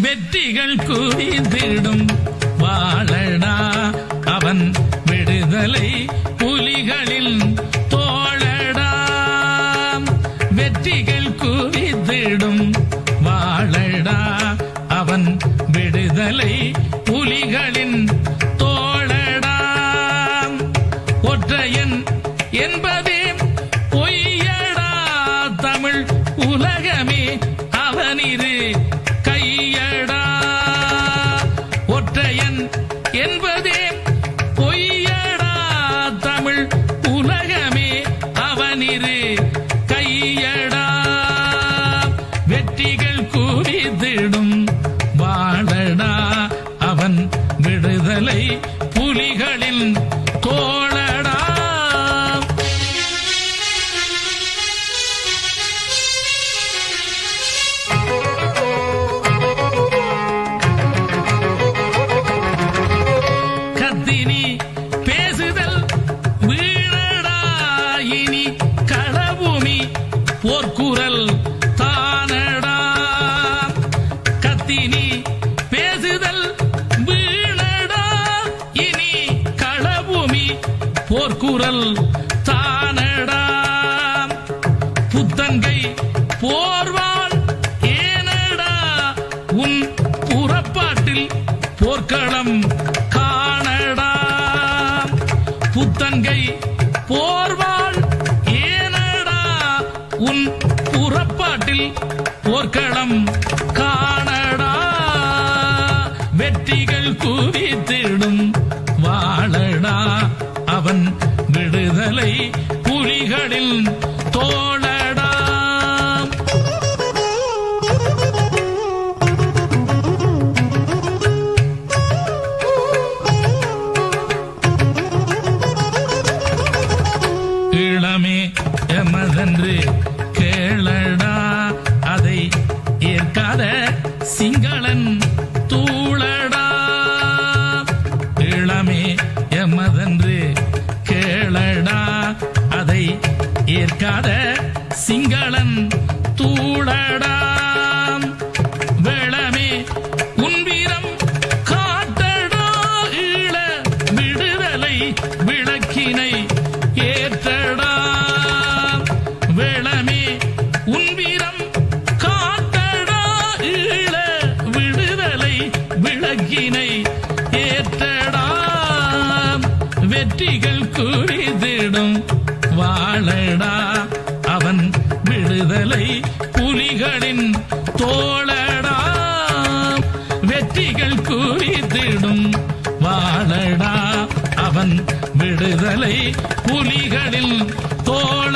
வெற்றிகள் குவிந்திடும் வாழடா அவன் விடுதலை புலிகளின் தோழடா. வெற்றிகள் குவிந்திடும் வாழடா அவன் விடுதலை புலிகளின் தோழடா. ஒற்றையன் என்பதே பொய்யடா தமிழ் உலகமே அவனிரு கையடா. ஒற்றையன் என்பதே பொய்யடா தமிழ் உலகமே அவனிரு கையடா. வெற்றிகள் குவிந்திடும் வாழடா அவன் விடுதலை புலிகளின் தோழடா. கத்தினி பேசுதல் வீணடா இனி களபூமி போர்க்குரல் தானடா. கத்தினி பேசுதல் வீணடா இனி களபூமி போர்க்குரல் தானடா. புத்தன்கை போர்வாள் ஏனடா உன் புறப்பாட்டில் போர்க்களம் காணடா. புத்தன்கை போர்வாள் ஏனடா உன் புறப்பாட்டில் போர்க்களம் காணடா. வெற்றிகள் குவித்திடும் வாழடா அவன் விடுதலை புலிகளின் தோழடா. இளமே எமதென்று கேளடா அதை ஏற்காத சிங்களன் தூளடா. இளமே எமதென்று கேளடா அதை ஏற்காத சிங்களன் தூளடா. வேளமே உன் வீரம் காட்டடா ஈழ விடுதலை விளக்கினை ஏற்றடா. வேளமே உன் வீரம் காட்டடா ஈழ விடுதலை விளக்கினை ஏற்றடா. வெற்றிகள் குவிந்திடும் வாழடா அவன் விடுதலை புலிகளின் தோழடா. வெற்றிகள் குவிந்திடும் வாழடா அவன் விடுதலை புலிகளின் தோழ